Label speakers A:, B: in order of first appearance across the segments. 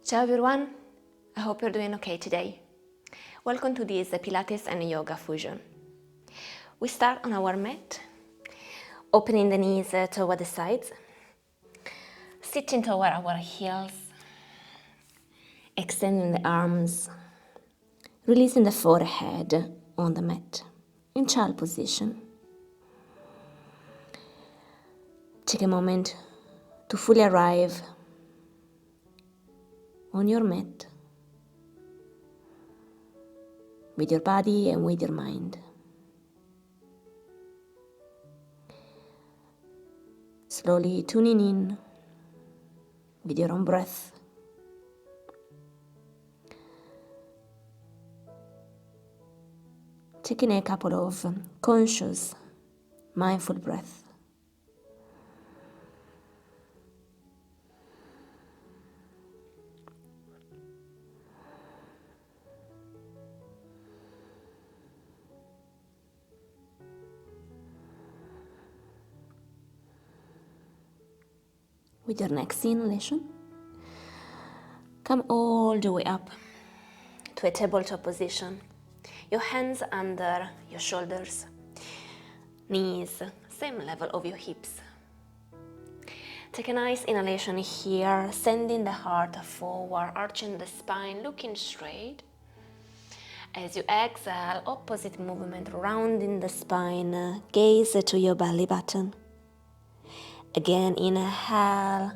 A: Ciao everyone, I hope you're doing okay today. Welcome to this Pilates and Yoga fusion. We start on our mat, opening the knees toward the sides, sitting toward our heels, extending the arms, releasing the forehead on the mat, in child position. Take a moment to fully arrive on your mat with your body and with your mind. Slowly tuning in with your own breath. Taking a couple of conscious, mindful breaths. With your next inhalation, come all the way up to a tabletop position. Your hands under your shoulders, knees same level of your hips. Take a nice inhalation here, sending the heart forward, arching the spine, looking straight. As you exhale, opposite movement, rounding the spine, gaze to your belly button. Again, inhale,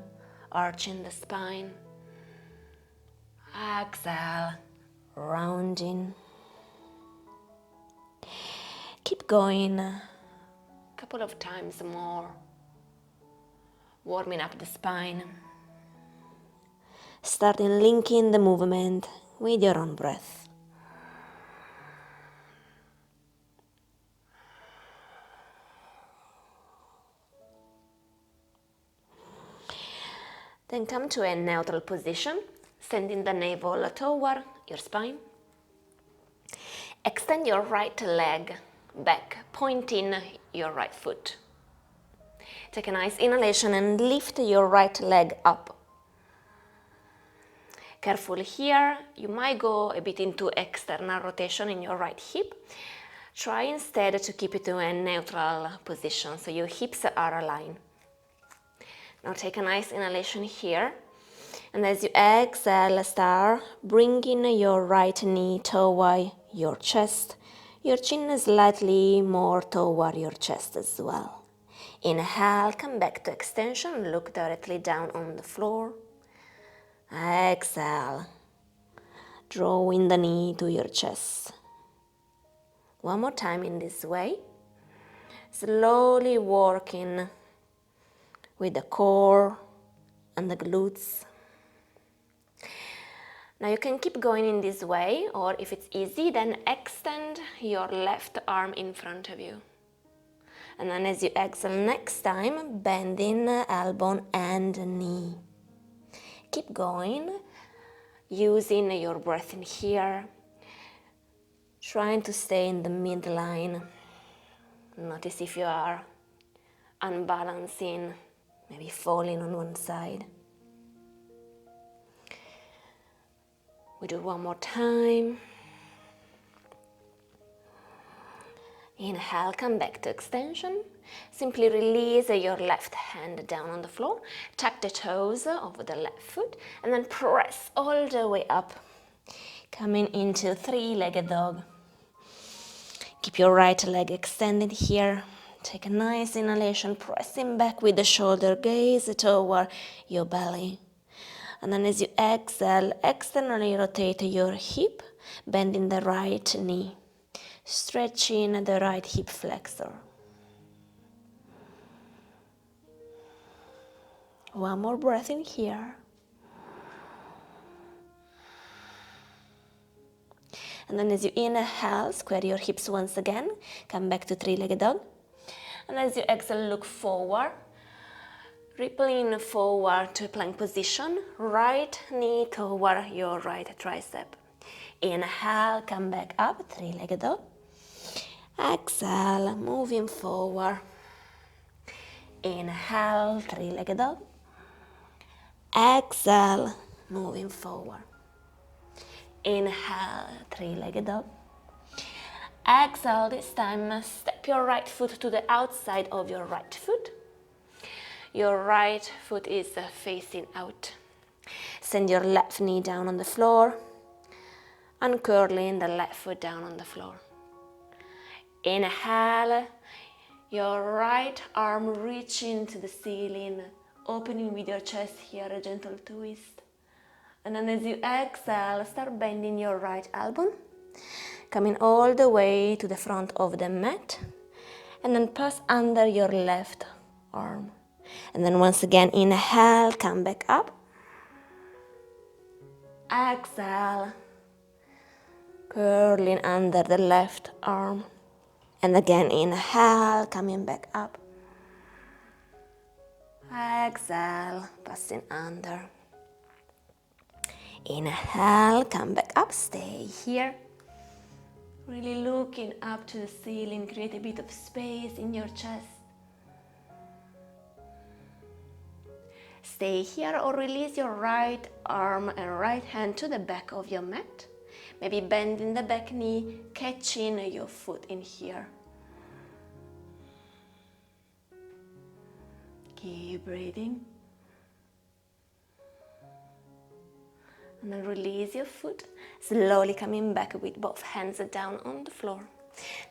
A: arching the spine. Exhale, rounding. Keep going a couple of times more, warming up the spine. Starting linking the movement with your own breath. Then come to a neutral position, sending the navel toward your spine. Extend your right leg back, pointing your right foot. Take a nice inhalation and lift your right leg up. Careful here, you might go a bit into external rotation in your right hip. Try instead to keep it to a neutral position, so your hips are aligned. Now take a nice inhalation here, and as you exhale, start bringing your right knee toward your chest, your chin slightly more toward your chest as well. Inhale, come back to extension, look directly down on the floor. Exhale, drawing the knee to your chest. One more time in this way, slowly working with the core and the glutes. Now you can keep going in this way, or if it's easy, then extend your left arm in front of you. And then as you exhale next time, bending elbow and knee. Keep going, using your breath in here, trying to stay in the midline. Notice if you are unbalancing, maybe falling on one side. We do one more time. Inhale, come back to extension. Simply release your left hand down on the floor. Tuck the toes of the left foot and then press all the way up. Coming into three-legged dog. Keep your right leg extended here. Take a nice inhalation, pressing back with the shoulder, gaze toward your belly. And then as you exhale, externally rotate your hip, bending the right knee, stretching the right hip flexor. One more breath in here. And then as you inhale, square your hips once again, come back to three-legged dog. And as you exhale, look forward, rippling forward to a plank position, right knee toward your right tricep. Inhale, come back up, three-legged dog. Exhale, moving forward. Inhale, three-legged dog. Exhale, moving forward. Inhale, three-legged dog. Exhale, this time step your right foot to the outside of your right foot. Your right foot is facing out. Send your left knee down on the floor, uncurling the left foot down on the floor. Inhale, your right arm reaching to the ceiling, opening with your chest here, a gentle twist. And then as you exhale, start bending your right elbow, coming all the way to the front of the mat, and then pass under your left arm. And then once again, inhale, come back up. Exhale, curling under the left arm. And again, inhale, coming back up. Exhale, passing under. Inhale, come back up, stay here. Really looking up to the ceiling, create a bit of space in your chest. Stay here or release your right arm and right hand to the back of your mat. Maybe bending the back knee, catching your foot in here. Keep breathing. And then release your foot, slowly coming back with both hands down on the floor.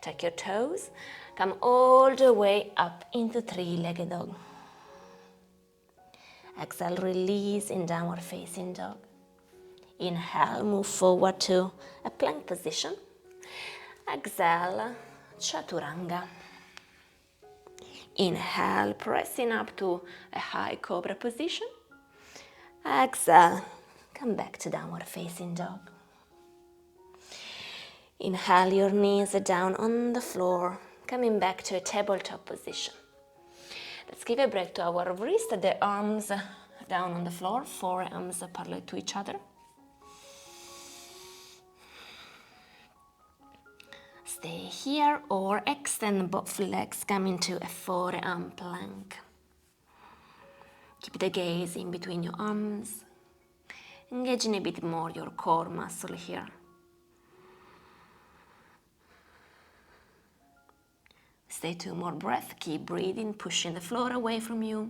A: Tuck your toes, come all the way up into three-legged dog. Exhale, release in downward facing dog. Inhale, move forward to a plank position. Exhale, chaturanga. Inhale, pressing up to a high cobra position. Exhale, come back to downward facing dog. Inhale, your knees are down on the floor, coming back to a tabletop position. Let's give a break to our wrist, the arms down on the floor, forearms parallel to each other. Stay here or extend both legs, coming to a forearm plank. Keep the gaze in between your arms, engaging a bit more your core muscle here. Stay 2 more breaths, keep breathing, pushing the floor away from you.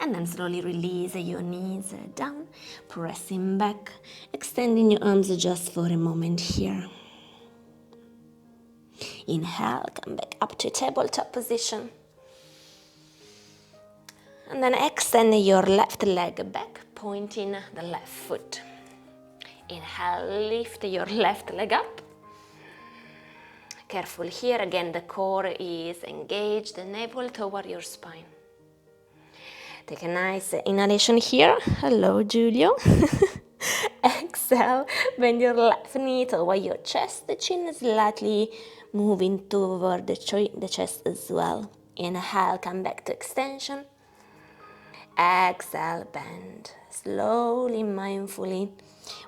A: And then slowly release your knees down, pressing back, extending your arms just for a moment here. Inhale, come back up to tabletop position. And then extend your left leg back, pointing the left foot. Inhale, lift your left leg up. Careful here, again the core is engaged, the navel toward your spine. Take a nice inhalation here. Hello, Giulio. Exhale, bend your left knee toward your chest, the chin is slightly moving toward the chest as well. Inhale, come back to extension. Exhale, bend. Slowly, mindfully,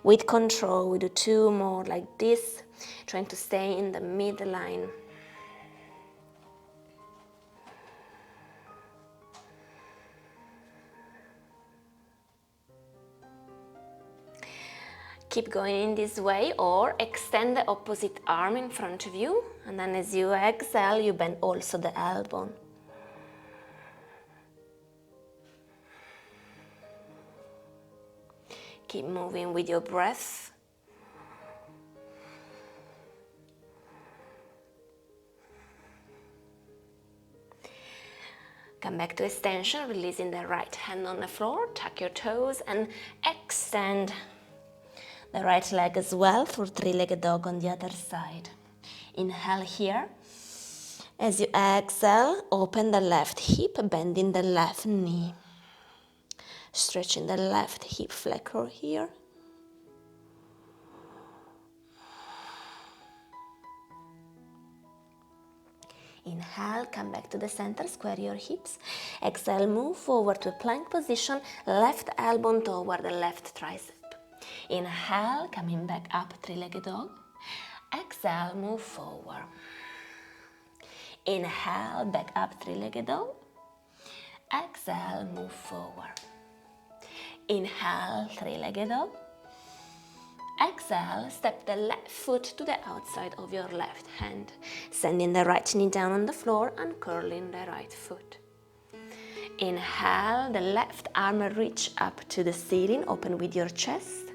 A: with control, we do 2 more like this, trying to stay in the midline. Keep going in this way or extend the opposite arm in front of you, and then as you exhale, you bend also the elbow. Keep moving with your breath. Come back to extension, releasing the right hand on the floor, tuck your toes and extend the right leg as well for three-legged dog on the other side. Inhale here. As you exhale, open the left hip, bending the left knee. Stretching the left hip flexor here. Inhale, come back to the center, square your hips. Exhale, move forward to a plank position, left elbow toward the left tricep. Inhale, coming back up, three-legged dog. Exhale, move forward. Inhale, back up, three-legged dog. Exhale, move forward. Inhale, three-legged dog. Exhale, step the left foot to the outside of your left hand, sending the right knee down on the floor and curling the right foot. Inhale, the left arm reach up to the ceiling, open with your chest.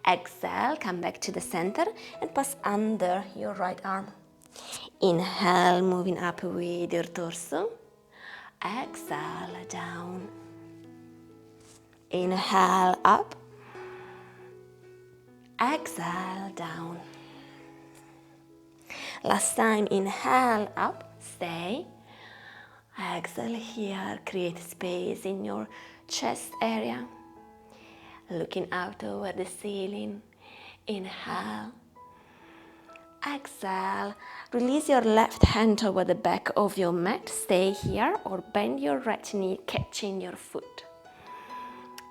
A: Exhale, come back to the center and pass under your right arm. Inhale, moving up with your torso. Exhale, down. Inhale, up. Exhale, down. Last time, inhale, up, stay. Exhale here, create space in your chest area. Looking out over the ceiling. Inhale. Exhale, release your left hand over the back of your mat. Stay here or bend your right knee, catching your foot.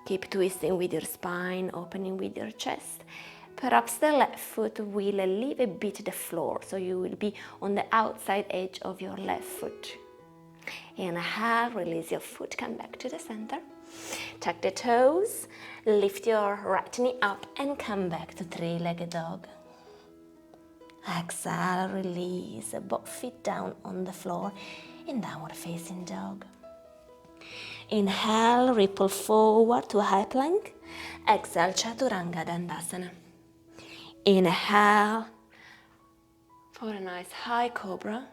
A: Keep twisting with your spine, opening with your chest. Perhaps the left foot will leave a bit the floor, so you will be on the outside edge of your left foot. Inhale, release your foot, come back to the center. Tuck the toes, lift your right knee up and come back to three-legged dog. Exhale, release both feet down on the floor in downward facing dog. Inhale, ripple forward to high plank. Exhale, Chaturanga Dandasana. Inhale for a nice high cobra.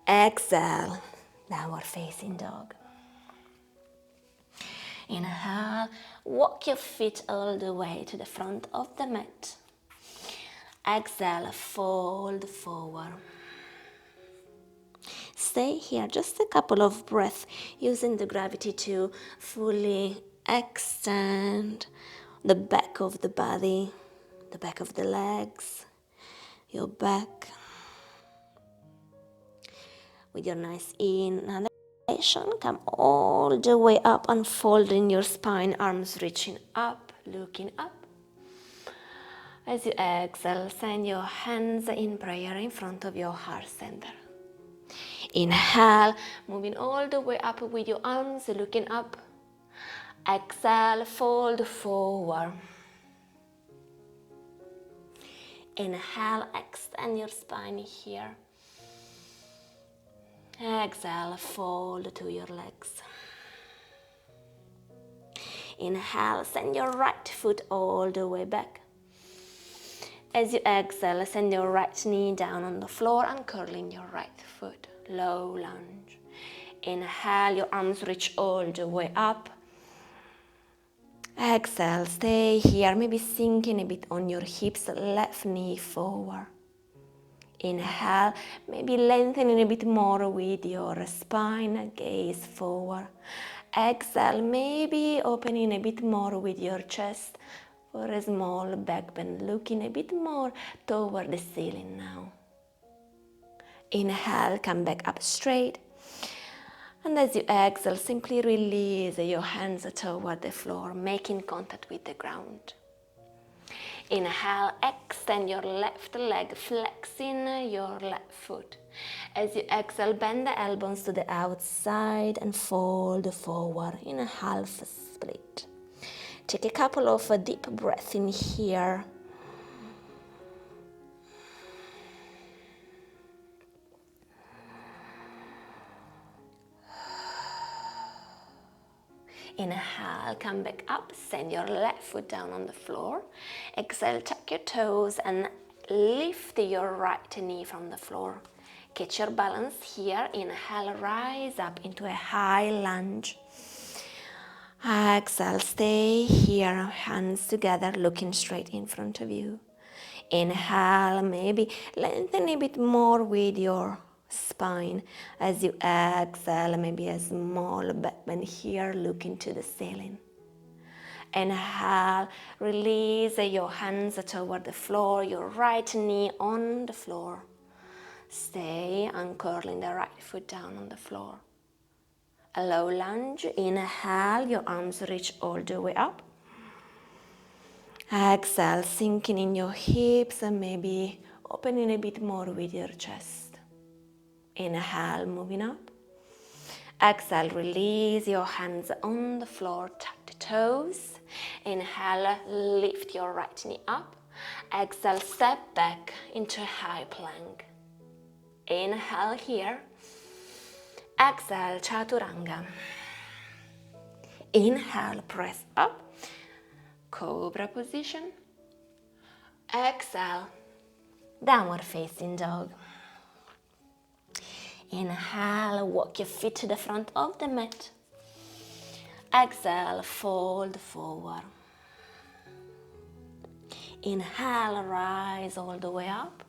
A: Exhale, downward facing dog. Inhale, walk your feet all the way to the front of the mat. Exhale, fold forward. Stay here just a couple of breaths, using the gravity to fully extend the back of the body, the back of the legs, your back. With your nice inhalation, come all the way up, unfolding your spine, arms reaching up, looking up. As you exhale, send your hands in prayer in front of your heart center. Inhale, moving all the way up with your arms, looking up. Exhale, fold forward. Inhale, extend your spine here. Exhale, fold to your legs. Inhale, send your right foot all the way back. As you exhale, send your right knee down on the floor and curling your right foot. Low lunge. Inhale, your arms reach all the way up. Exhale, stay here, maybe sinking a bit on your hips, left knee forward. Inhale, maybe lengthening a bit more with your spine, gaze forward. Exhale, maybe opening a bit more with your chest for a small back bend, looking a bit more toward the ceiling now. Inhale, come back up straight. And as you exhale, simply release your hands toward the floor, making contact with the ground. Inhale, extend your left leg, flexing your left foot. As you exhale, bend the elbows to the outside and fold forward in a half split. Take a couple of deep breaths in here. Inhale, come back up, send your left foot down on the floor. Exhale, tuck your toes and lift your right knee from the floor. Catch your balance here. Inhale, rise up into a high lunge. Exhale, stay here, hands together, looking straight in front of you. Inhale, maybe lengthen a bit more with your spine. As you exhale, maybe a small back bend here, looking to the ceiling. Inhale, release your hands toward the floor, your right knee on the floor. Stay uncurling the right foot down on the floor. A low lunge. Inhale, your arms reach all the way up. Exhale, sinking in your hips and maybe opening a bit more with your chest. Inhale, moving up. Exhale, release your hands on the floor, tuck the toes. Inhale, lift your right knee up. Exhale, step back into high plank. Inhale here. Exhale, chaturanga. Inhale, press up. Cobra position. Exhale, downward facing dog. Inhale, walk your feet to the front of the mat. Exhale, fold forward. Inhale, rise all the way up.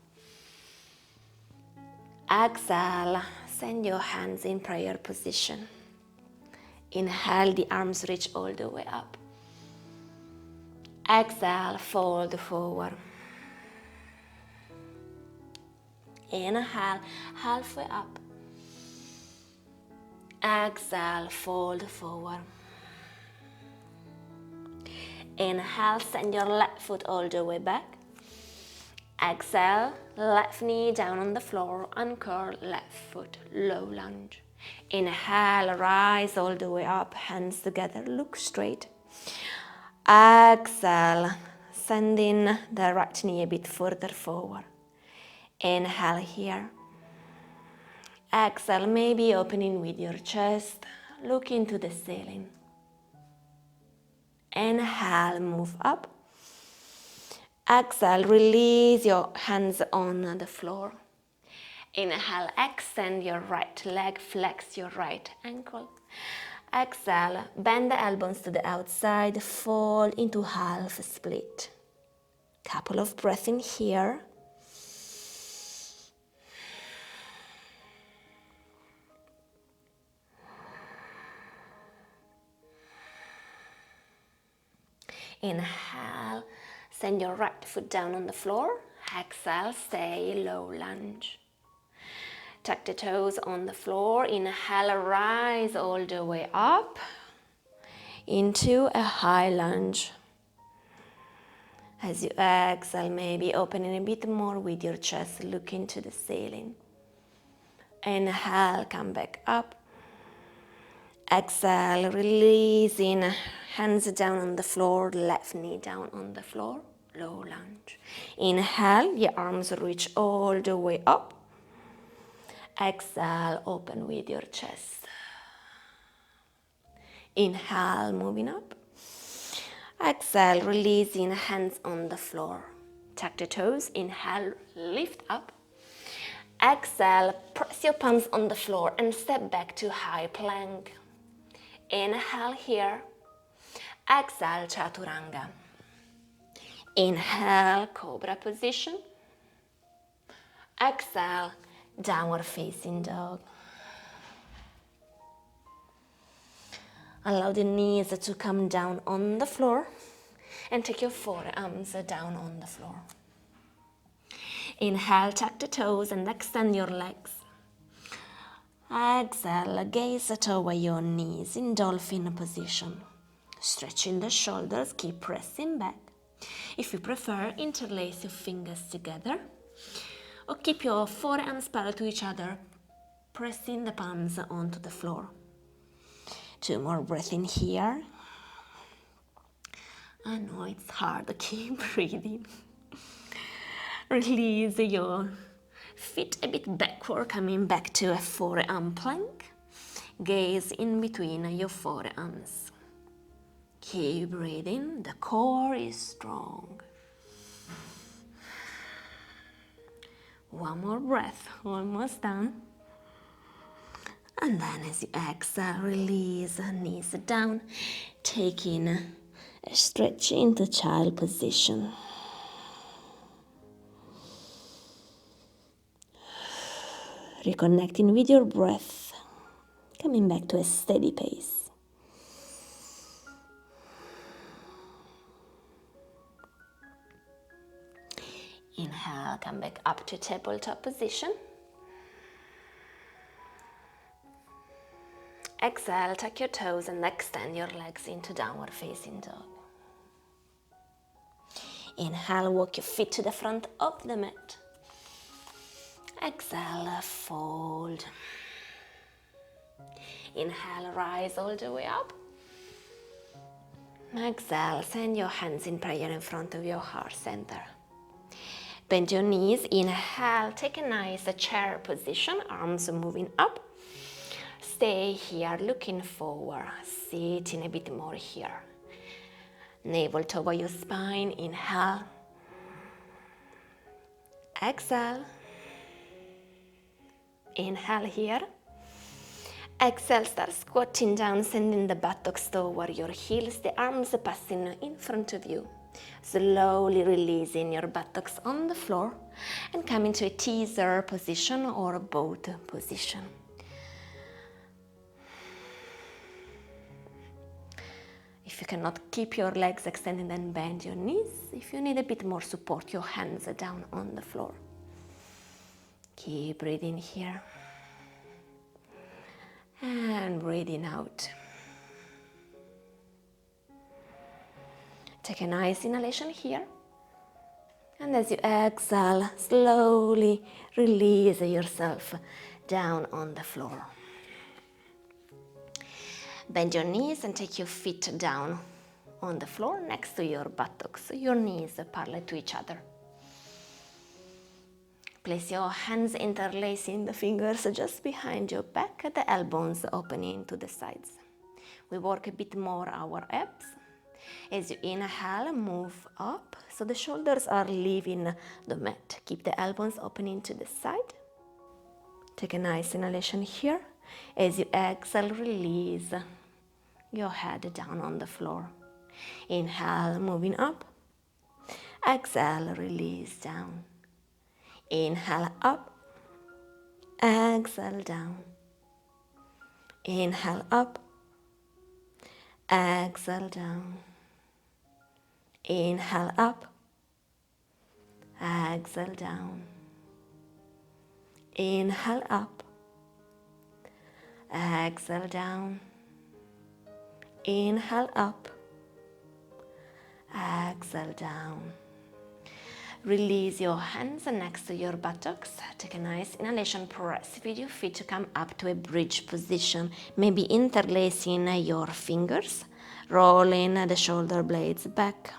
A: Exhale, send your hands in prayer position. Inhale, the arms reach all the way up. Exhale, fold forward. Inhale, halfway up. Exhale, fold forward. Inhale, send your left foot all the way back. Exhale, left knee down on the floor, uncurl left foot, low lunge. Inhale, rise all the way up, hands together, look straight. Exhale, sending the right knee a bit further forward. Inhale here. Exhale, maybe opening with your chest, look into the ceiling. Inhale, move up. Exhale, release your hands on the floor. Inhale, extend your right leg, flex your right ankle. Exhale, bend the elbows to the outside, fall into half split. Couple of breaths in here. Inhale, send your right foot down on the floor. Exhale, stay low lunge. Tuck the toes on the floor. Inhale, rise all the way up into a high lunge. As you exhale, maybe opening a bit more with your chest, look into the ceiling. Inhale, come back up. Exhale, releasing, hands down on the floor, left knee down on the floor, low lunge. Inhale, your arms reach all the way up. Exhale, open with your chest. Inhale, moving up. Exhale, releasing, hands on the floor. Tuck the toes, inhale, lift up. Exhale, press your palms on the floor and step back to high plank. Inhale here. Exhale, chaturanga. Inhale, cobra position. Exhale, downward facing dog. Allow the knees to come down on the floor and take your forearms down on the floor. Inhale, tuck the toes and extend your legs. Exhale, gaze toward your knees in dolphin position. Stretching the shoulders, keep pressing back. If you prefer, interlace your fingers together or keep your forearms parallel to each other, pressing the palms onto the floor. 2 more breaths in here. I know it's hard, keep breathing. Release your feet a bit backward, coming back to a forearm plank. Gaze in between your forearms. Keep breathing, the core is strong. 1 more breath, almost done. And then as you exhale, release knees down, taking a stretch into child position. Reconnecting with your breath, coming back to a steady pace. Inhale, come back up to tabletop position. Exhale, tuck your toes and extend your legs into downward facing dog. Inhale, walk your feet to the front of the mat. Exhale, fold. Inhale, rise all the way up. Exhale, send your hands in prayer in front of your heart center. Bend your knees, inhale, take a nice chair position, arms moving up. Stay here, looking forward, sitting a bit more here. Navel toward your spine, inhale. Exhale. Inhale here. Exhale, start squatting down, sending the buttocks toward your heels, the arms passing in front of you. Slowly releasing your buttocks on the floor and come into a teaser position or a boat position. If you cannot keep your legs extended, then bend your knees. If you need a bit more support, your hands are down on the floor. Keep breathing here. And breathing out. Take a nice inhalation here. And as you exhale, slowly release yourself down on the floor. Bend your knees and take your feet down on the floor next to your buttocks. Your knees are parallel to each other. Place your hands interlacing the fingers just behind your back, the elbows opening to the sides. We work a bit more our abs. As you inhale, move up, so the shoulders are leaving the mat. Keep the elbows opening to the side. Take a nice inhalation here. As you exhale, release your head down on the floor. Inhale, moving up. Exhale, release down. Inhale up, exhale down. Inhale up, exhale down. Inhale up, exhale down. Inhale up, exhale down. Inhale up, exhale down. Release your hands next to your buttocks. Take a nice inhalation, press with your feet to come up to a bridge position. Maybe interlacing your fingers, rolling the shoulder blades back,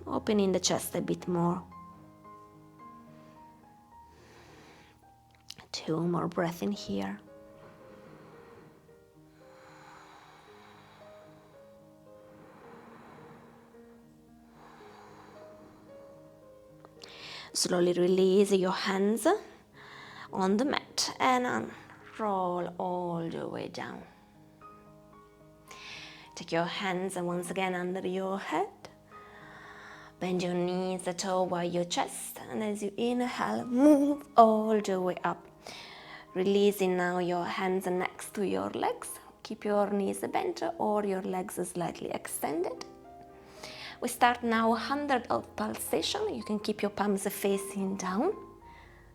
A: opening the chest a bit more. 2 more breaths in here. Slowly release your hands on the mat and roll all the way down. Take your hands once again under your head. Bend your knees toward your chest, and as you inhale, move all the way up. Releasing now your hands next to your legs. Keep your knees bent or your legs slightly extended. We start now 100 of pulsation. You can keep your palms facing down.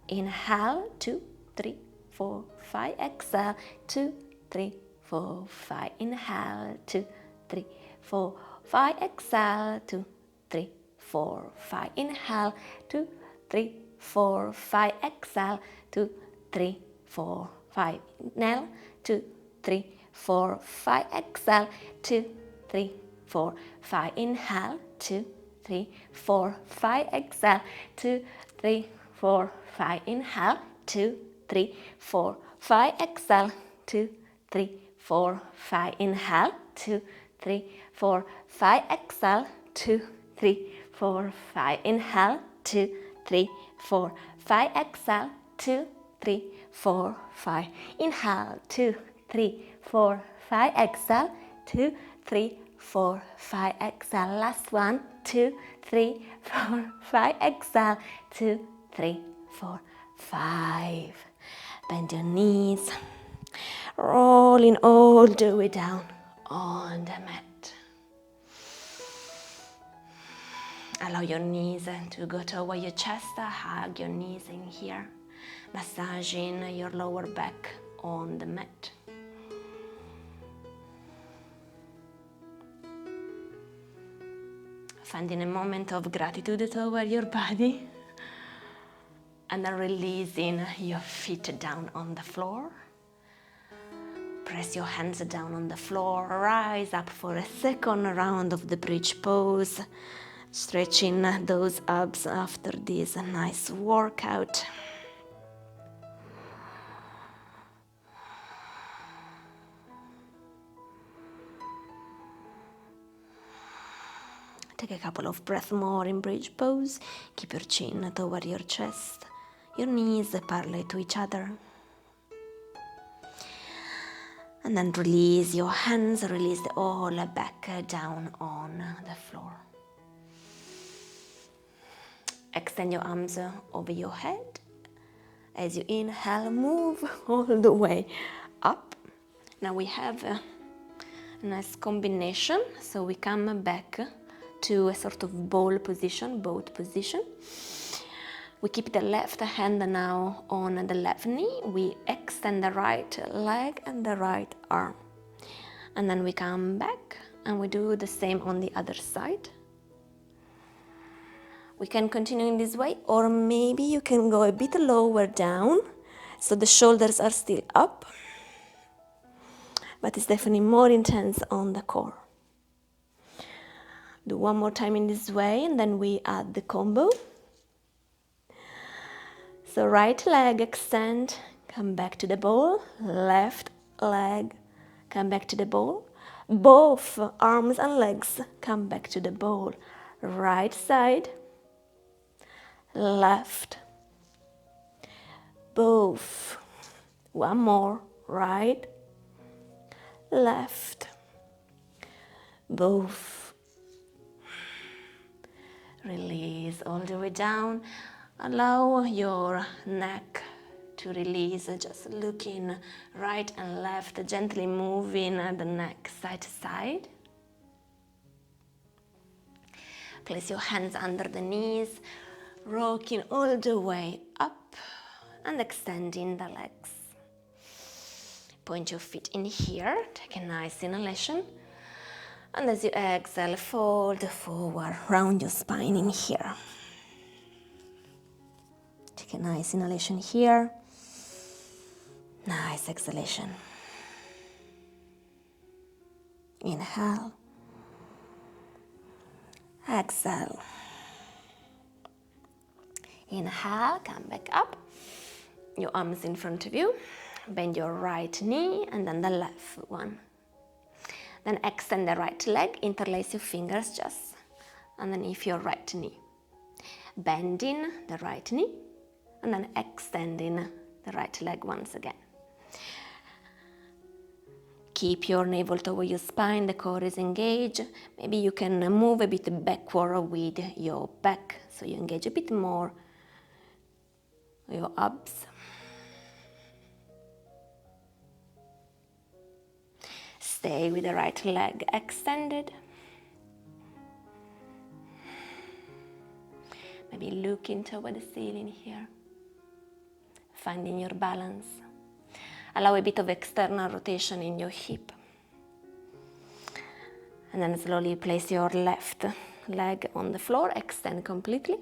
A: Inhale, 2, 3, 4, 5. Exhale, 2, 3, 4, 5. Inhale, 2, 3, 4, 5. Exhale, 2, 3, 4, 5. Inhale, 2, 3, 4, 5. Exhale, 2, 3, 4, 5. Inhale, 2, 3, 4, 5. Exhale, 2, 3, 4, 5. Inhale, 2, 3, 4, 5. Exhale, 2, 3, 4, 5. Inhale, 2, 3, 4, 5. Exhale, 2, 3, 4, 5. Inhale, 2, 3, 4, 5. Exhale, 2, 3, 4, 5. Inhale, 2, 3, 4, 5. Exhale, 2, 3, 4, 5. Inhale, 2, 3, 4, 5. Exhale, 2, 3, 4, 5. Exhale. Last one. 2, 3, 4, 5. Exhale. 2, 3, 4, 5. Bend your knees. Rolling all the way down on the mat. Allow your knees to go toward your chest. Hug your knees in here. Massaging your lower back on the mat. Finding a moment of gratitude toward your body. And then releasing your feet down on the floor. Press your hands down on the floor, rise up for a second round of the bridge pose, stretching those abs after this nice workout. Take a couple of breaths more in bridge pose. Keep your chin toward your chest, your knees parallel to each other. And then release your hands, release the all back down on the floor. Extend your arms over your head. As you inhale, move all the way up. Now we have a nice combination. So we come back to a sort of bowl position, boat position. We keep the left hand now on the left knee. We extend the right leg and the right arm. And then we come back and we do the same on the other side. We can continue in this way, or maybe you can go a bit lower down so the shoulders are still up, but it's definitely more intense on the core. Do one more time in this way and then we add the combo. So right leg extend, come back to the ball, left leg, come back to the ball, both arms and legs come back to the ball, right side, left, both, one more, right, left, both, release all the way down. Allow your neck to release, just looking right and left, gently moving the neck side to side. Place your hands under the knees, rocking all the way up and extending the legs. Point your feet in here, take a nice inhalation. And as you exhale, fold forward, round your spine in here. Take a nice inhalation here, nice exhalation. Inhale, exhale. Inhale, come back up, your arms in front of you, bend your right knee and then the left one. Then extend the right leg, interlace your fingers just underneath your right knee. Bending the right knee and then extending the right leg once again. Keep your navel toward your spine, the core is engaged. Maybe you can move a bit backward with your back, so you engage a bit more your abs. Stay with the right leg extended. Maybe looking toward the ceiling here. Finding your balance. Allow a bit of external rotation in your hip. And then slowly place your left leg on the floor, extend completely.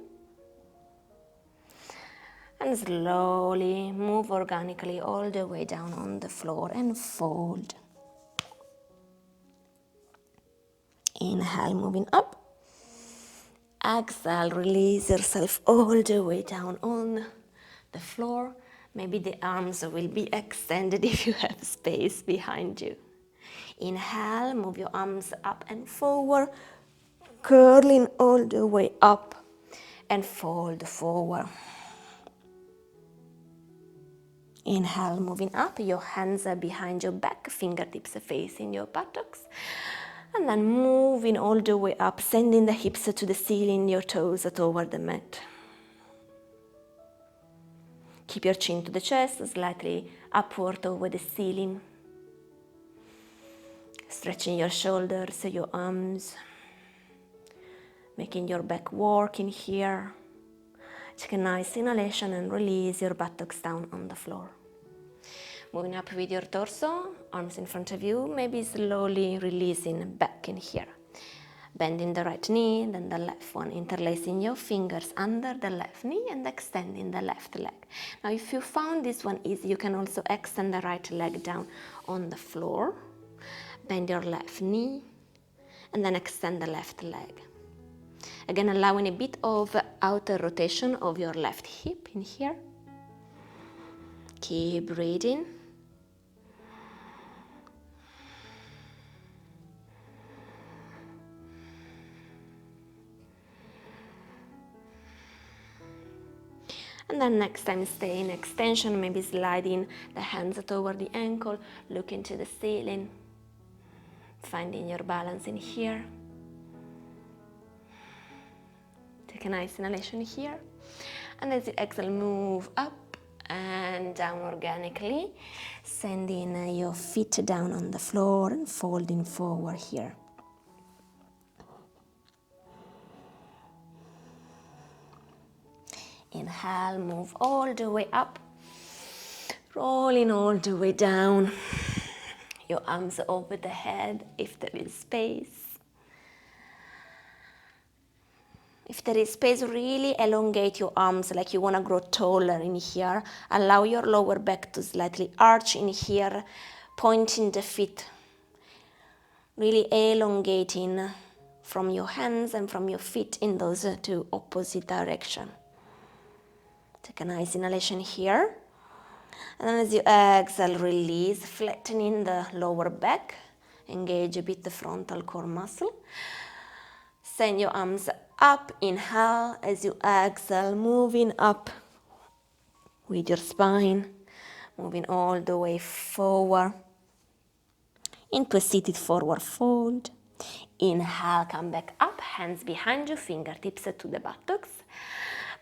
A: And slowly move organically all the way down on the floor and fold. Inhale, moving up. Exhale, release yourself all the way down on the floor. Maybe the arms will be extended if you have space behind you. Inhale, move your arms up and forward, curling all the way up and fold forward. Inhale, moving up, your hands are behind your back, fingertips are facing your buttocks. And then moving all the way up, sending the hips to the ceiling, your toes toward the mat. Keep your chin to the chest, slightly upward toward the ceiling. Stretching your shoulders, your arms. Making your back work in here. Take a nice inhalation and release your buttocks down on the floor. Moving up with your torso, arms in front of you, maybe slowly releasing back in here. Bending the right knee, then the left one, interlacing your fingers under the left knee and extending the left leg. Now if you found this one easy, you can also extend the right leg down on the floor. Bend your left knee and then extend the left leg. Again, allowing a bit of outer rotation of your left hip in here. Keep breathing. And then next time stay in extension, maybe sliding the hands toward the ankle, looking to the ceiling, finding your balance in here. Take a nice inhalation here, and as you exhale, move up and down organically, sending your feet down on the floor and folding forward here. Inhale, move all the way up, rolling all the way down. Your arms over the head if there is space. If there is space, really elongate your arms like you want to grow taller in here. Allow your lower back to slightly arch in here, pointing the feet. Really elongating from your hands and from your feet in those two opposite directions. Take a nice inhalation here. And then as you exhale, release, flattening the lower back. Engage a bit the frontal core muscle. Send your arms up, inhale, as you exhale, moving up with your spine, moving all the way forward into a seated forward fold. Inhale, come back up, hands behind you, fingertips to the buttocks.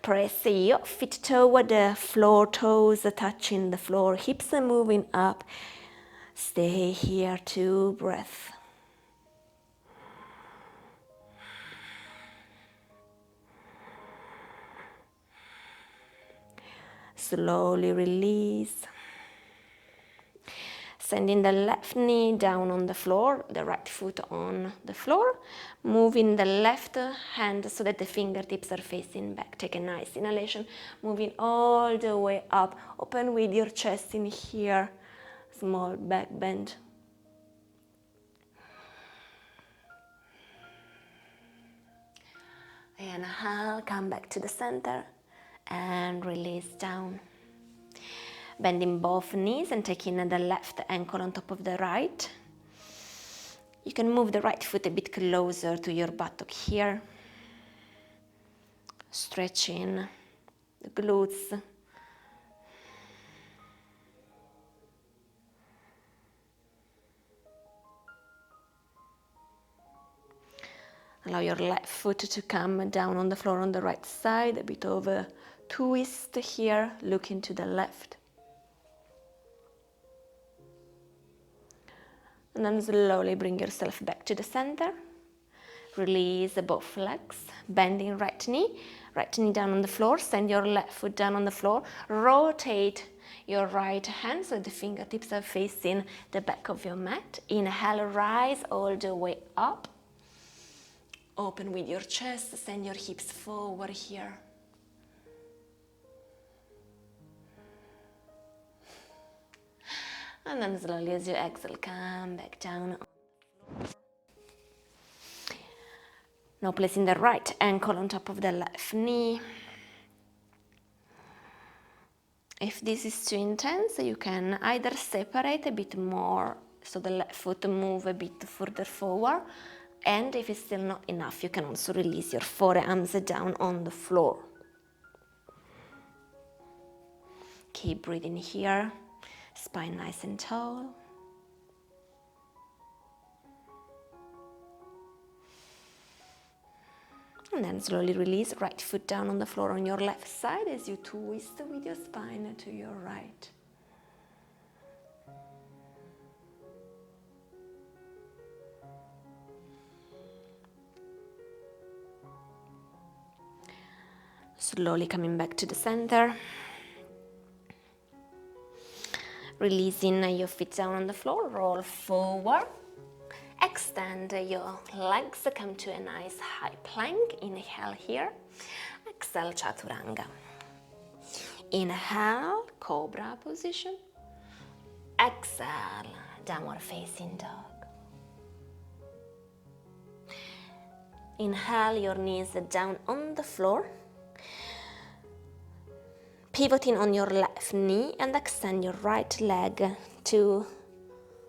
A: Press your feet toward the floor, toes touching the floor, hips moving up. Stay here, 2 breaths. Slowly release. Sending the left knee down on the floor, the right foot on the floor. Moving the left hand so that the fingertips are facing back. Take a nice inhalation, moving all the way up. Open with your chest in here. Small back bend. Inhale, come back to the center and release down. Bending both knees and taking the left ankle on top of the right. You can move the right foot a bit closer to your buttock here. Stretching the glutes. Allow your left foot to come down on the floor on the right side, a bit of a twist here, looking to the left. And then slowly bring yourself back to the center. Release both legs, bending right knee down on the floor, send your left foot down on the floor, rotate your right hand so the fingertips are facing the back of your mat. Inhale, rise all the way up. Open with your chest, send your hips forward here. And then slowly as you exhale, come back down. Now placing the right ankle on top of the left knee. If this is too intense, you can either separate a bit more so the left foot move a bit further forward, and if it's still not enough, you can also release your forearms down on the floor. Keep breathing here, spine nice and tall. And then slowly release, right foot down on the floor on your left side as you twist with your spine to your right. Slowly coming back to the center. Releasing your feet down on the floor, roll forward. extend your legs, come to a nice high plank. Inhale here, exhale chaturanga. Inhale, cobra position. Exhale, downward facing dog. Inhale, your knees down on the floor. Pivoting on your left knee and extend your right leg to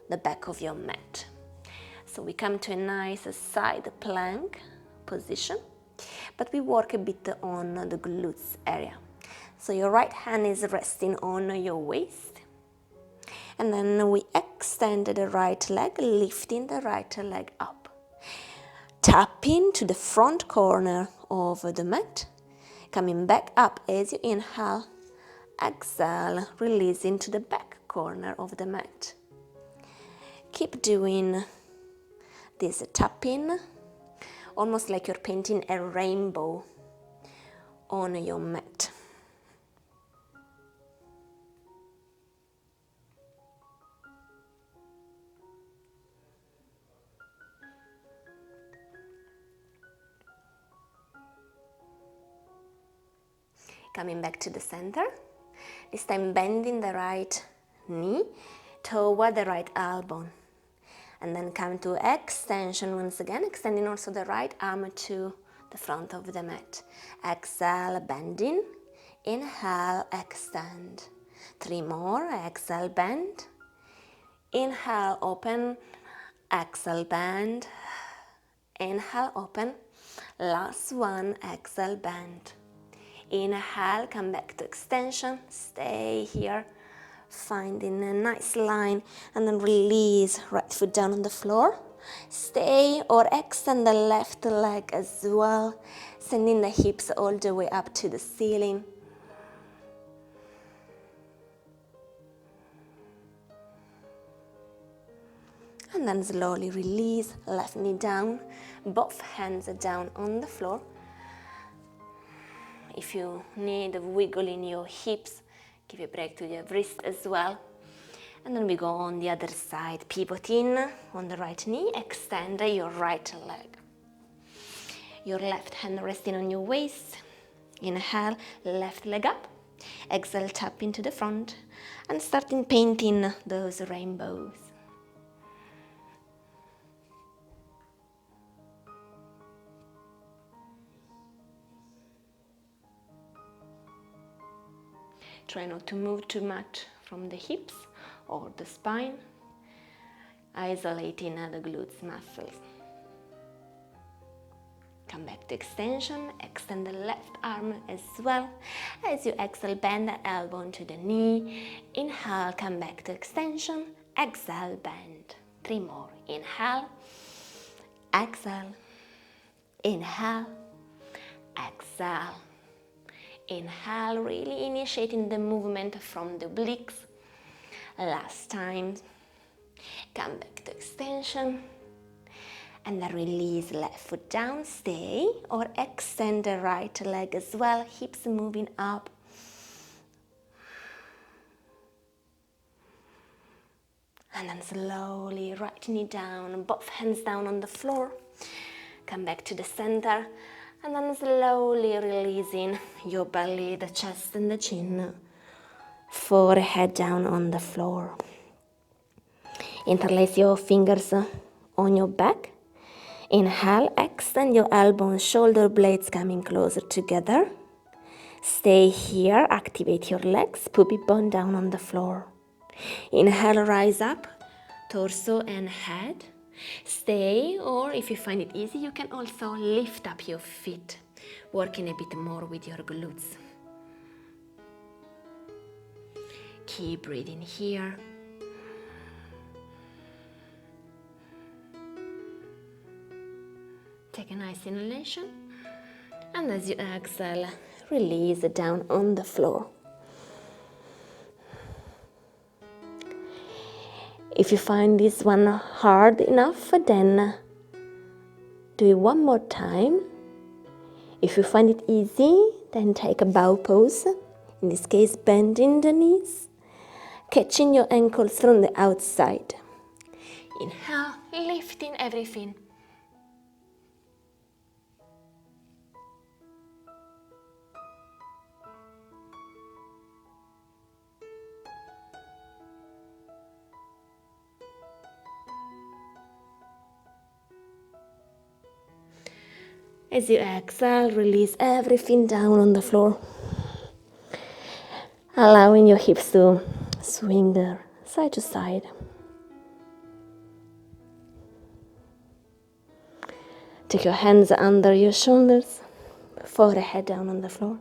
A: the back of your mat. So we come to a nice side plank position, but we work a bit on the glutes area. So your right hand is resting on your waist, and then we extend the right leg, lifting the right leg up. Tapping to the front corner of the mat, coming back up as you inhale, exhale, releasing to the back corner of the mat. Keep doing this tapping, almost like you're painting a rainbow on your mat. Coming back to the center, this time bending the right knee toward the right elbow. And then come to extension once again, extending also the right arm to the front of the mat. Exhale, bending. Inhale, extend. 3 more, exhale, bend. Inhale, open. Exhale, bend. Inhale, open. Last one, exhale, bend. Inhale, come back to extension, stay here, finding a nice line, and then release, right foot down on the floor. Stay or extend the left leg as well, sending the hips all the way up to the ceiling. And then slowly release, left knee down, both hands are down on the floor. If you need a wiggle in your hips, give a break to your wrist as well. And then we go on the other side, pivoting on the right knee, extend your right leg. Your left hand resting on your waist. Inhale, left leg up. Exhale, tap into the front and starting painting those rainbows. Try not to move too much from the hips or the spine, isolating the glutes muscles. Come back to extension, extend the left arm as well. As you exhale, bend the elbow into the knee. Inhale, come back to extension, exhale, bend. 3 more. Inhale, exhale, inhale, exhale. Inhale, really initiating the movement from the obliques. Last time. Come back to extension. And then release, left foot down, stay, or extend the right leg as well, hips moving up. And then slowly, right knee down, both hands down on the floor. Come back to the center. And then slowly releasing your belly, the chest and the chin. Forehead down on the floor. Interlace your fingers on your back. Inhale, extend your elbow and shoulder blades coming closer together. Stay here, activate your legs, puppy bone down on the floor. Inhale, rise up, torso and head. Stay, or if you find it easy, you can also lift up your feet, working a bit more with your glutes. Keep breathing here. Take a nice inhalation, and as you exhale, release it down on the floor. If you find this one hard enough, then do it one more time. If you find it easy, then take a bow pose. In this case, bending the knees, catching your ankles from the outside. Inhale, lifting everything. As you exhale, release everything down on the floor, allowing your hips to swing side to side. Take your hands under your shoulders, forehead down on the floor.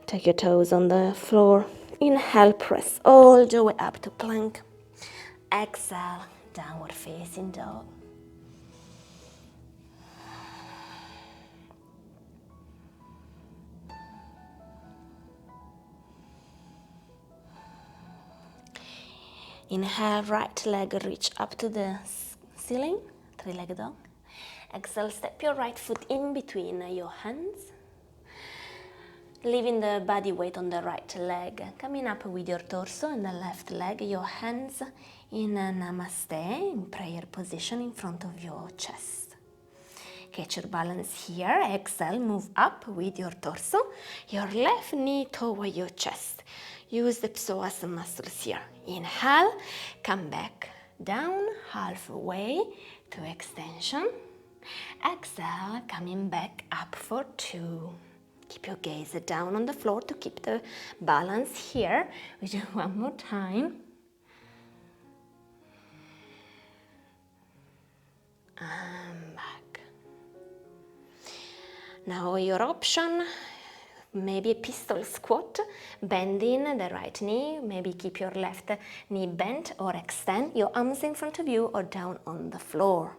A: Take your toes on the floor. Inhale, press all the way up to plank. Exhale, downward facing dog. Inhale, right leg reach up to the ceiling, three-legged dog. Exhale, step your right foot in between your hands, leaving the body weight on the right leg. Coming up with your torso and the left leg, your hands in a namaste, in prayer position in front of your chest. Catch your balance here. Exhale, move up with your torso, your left knee toward your chest. Use the psoas muscles here. Inhale, come back down, halfway to extension. Exhale, coming back up for 2. Keep your gaze down on the floor to keep the balance here. We do one more time. And back. Now your option, maybe a pistol squat, bending the right knee, maybe keep your left knee bent or extend your arms in front of you or down on the floor.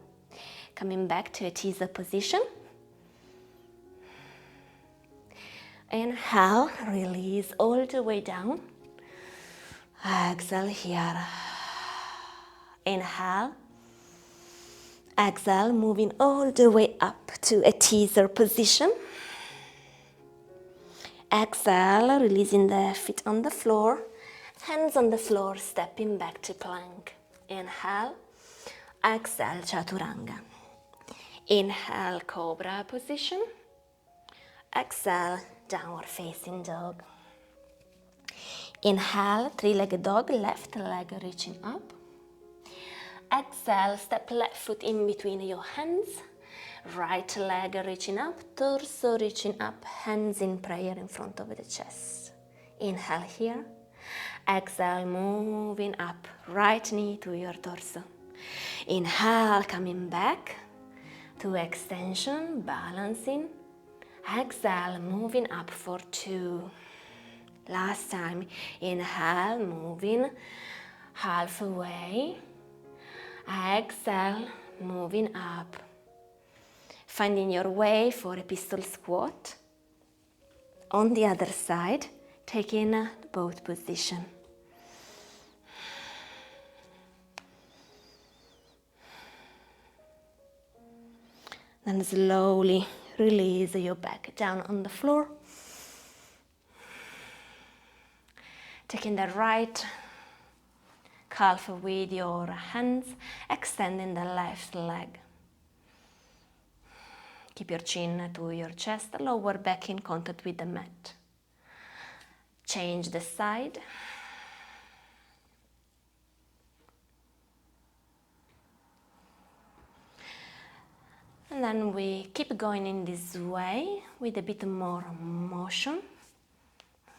A: Coming back to a teaser position. Inhale, release all the way down. Exhale here. Inhale. Exhale, moving all the way up to a teaser position. Exhale, releasing the feet on the floor, hands on the floor, stepping back to plank. Inhale, exhale, chaturanga. Inhale, cobra position. Exhale, downward facing dog. Inhale, three-legged dog, left leg reaching up. Exhale, step left foot in between your hands. Right leg reaching up, torso reaching up, hands in prayer in front of the chest. Inhale here. Exhale, moving up, right knee to your torso. Inhale, coming back to extension, balancing. Exhale, moving up for 2. Last time. Inhale, moving halfway. Exhale, moving up. Finding your way for a pistol squat. On the other side, taking both position. Then slowly release your back down on the floor. Taking the right calf with your hands, extending the left leg. Keep your chin to your chest, lower back in contact with the mat. Change the side. And then we keep going in this way with a bit more motion.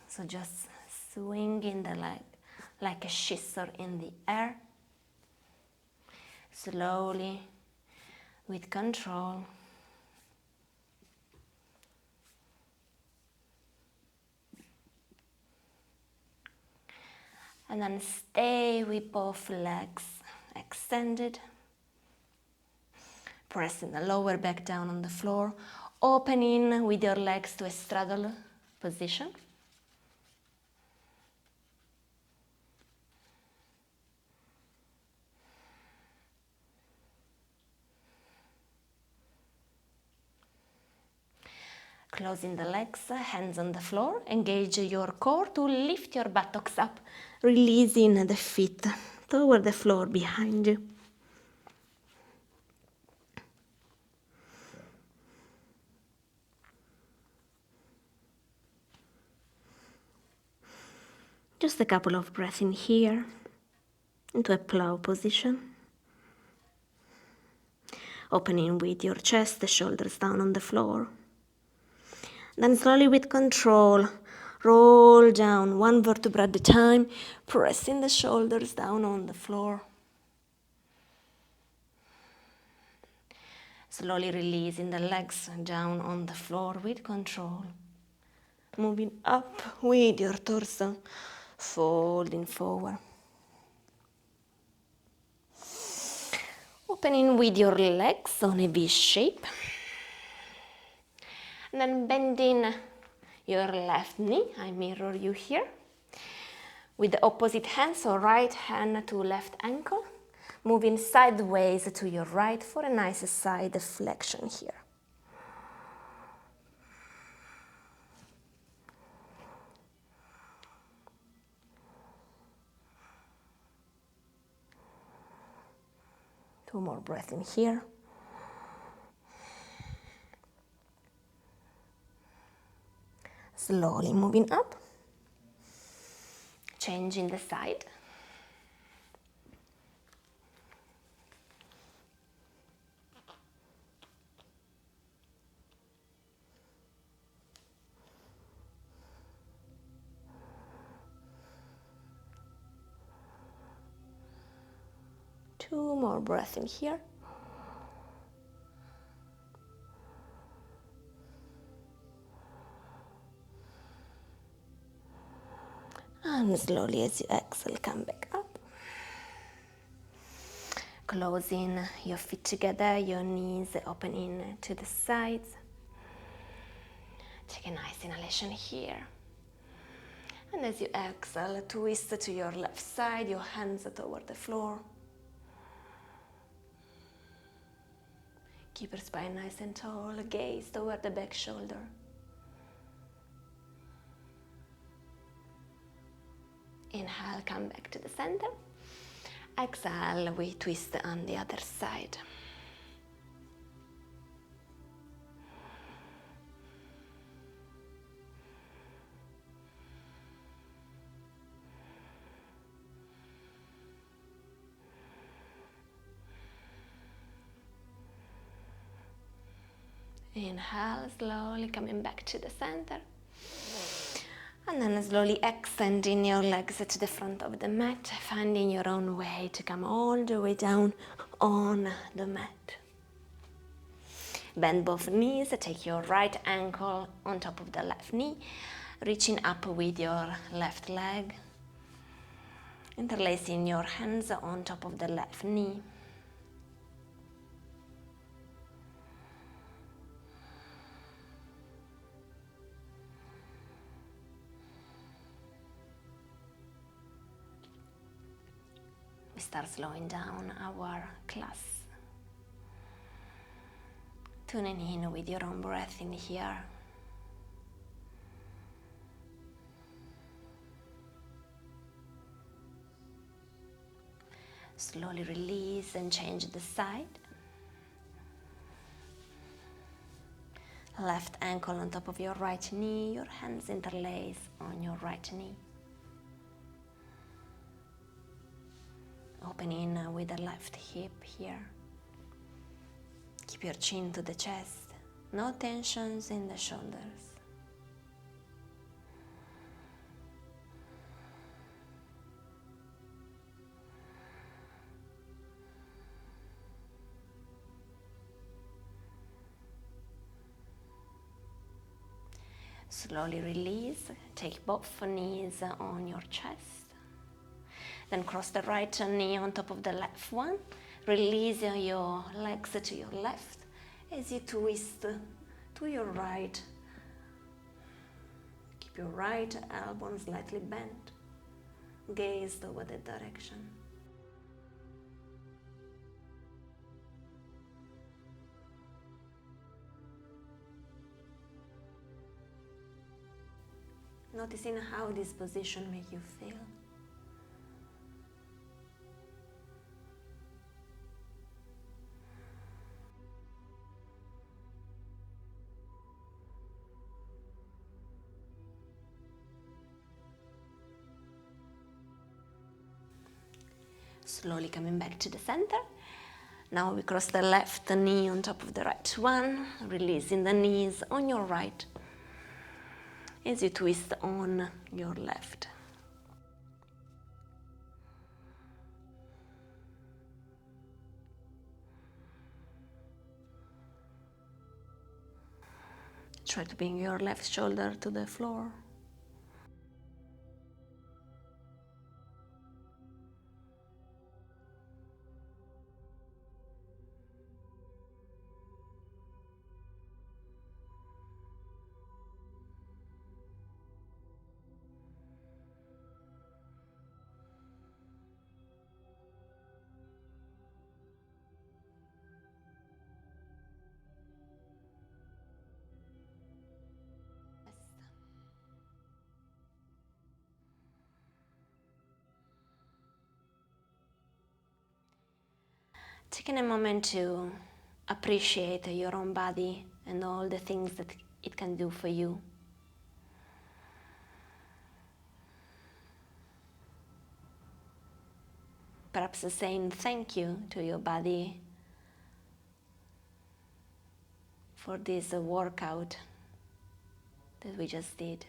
A: So just swinging the leg like a scissor in the air. Slowly, with control. And then stay with both legs extended. Pressing the lower back down on the floor. Opening with your legs to a straddle position. Closing the legs, hands on the floor. Engage your core to lift your buttocks up, releasing the feet toward the floor behind you. Just a couple of breaths in here, into a plow position. Opening with your chest, the shoulders down on the floor. Then slowly with control, roll down one vertebra at a time, pressing the shoulders down on the floor. Slowly releasing the legs down on the floor with control. Moving up with your torso, folding forward. Opening with your legs on a V shape. And then bending your left knee. I mirror you here. With the opposite hand, so right hand to left ankle. Moving sideways to your right for a nice side flexion here. Two more breaths in here. Slowly moving up. Changing the side. Two more breaths in here. And slowly as you exhale, come back up. Closing your feet together, your knees opening to the sides. Take a nice inhalation here. And as you exhale, twist to your left side, your hands toward the floor. Keep your spine nice and tall, gaze toward the back shoulder. Inhale, come back to the center. Exhale, we twist on the other side. Inhale, slowly coming back to the center. And then slowly extending your legs to the front of the mat, finding your own way to come all the way down on the mat. Bend both knees, take your right ankle on top of the left knee, reaching up with your left leg, interlacing your hands on top of the left knee. We start slowing down our class. Tuning in with your own breath in here. Slowly release and change the side. Left ankle on top of your right knee, your hands interlace on your right knee. Opening with the left hip here. Keep your chin to the chest, no tensions in the shoulders. Slowly release, take both knees on your chest. Then cross the right knee on top of the left one. Release your legs to your left as you twist to your right. Keep your right elbow slightly bent. Gaze toward that direction. Noticing how this position makes you feel. Slowly coming back to the center. Now we cross the left knee on top of the right one, releasing the knees on your right as you twist on your left. Try to bring your left shoulder to the floor. Taking a moment to appreciate your own body and all the things that it can do for you. Perhaps saying thank you to your body for this workout that we just did.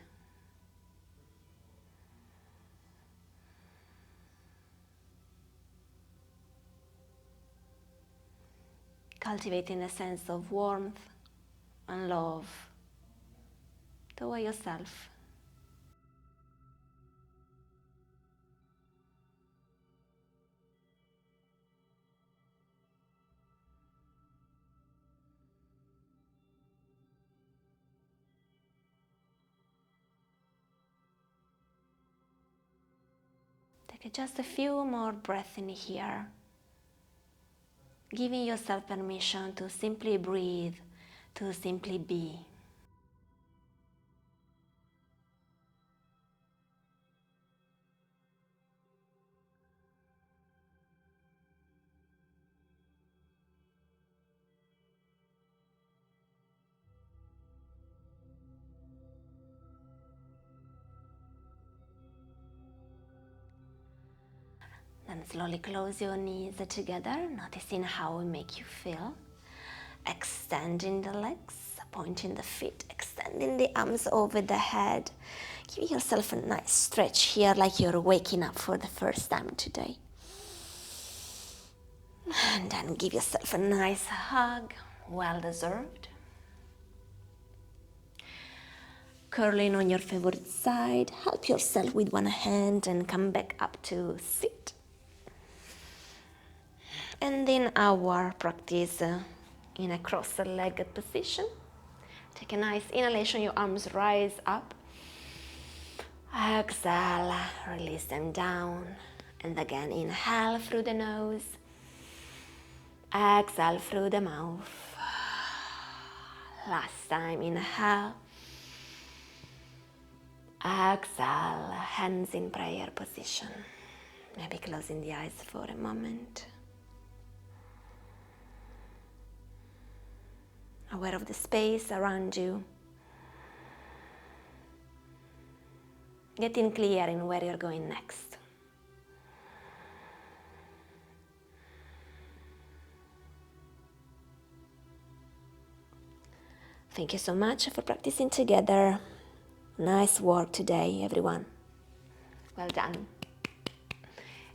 A: Cultivating a sense of warmth and love toward yourself. Take just a few more breaths in here, giving yourself permission to simply breathe, to simply be. Then slowly close your knees together, noticing how it makes you feel. Extending the legs, pointing the feet, extending the arms over the head. Give yourself a nice stretch here like you're waking up for the first time today. And then give yourself a nice hug, well deserved. Curling on your favorite side, help yourself with one hand and come back up to sit. And in our practice in a cross-legged position, take a nice inhalation, your arms rise up. Exhale, release them down. And again, inhale through the nose. Exhale through the mouth. Last time, inhale. Exhale, hands in prayer position. Maybe closing the eyes for a moment. Aware of the space around you. Getting clear in where you're going next. Thank you so much for practicing together. Nice work today, everyone. Well done.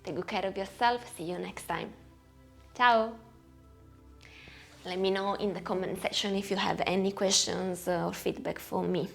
A: Take good care of yourself. See you next time. Ciao. Let me know in the comment section if you have any questions or feedback for me.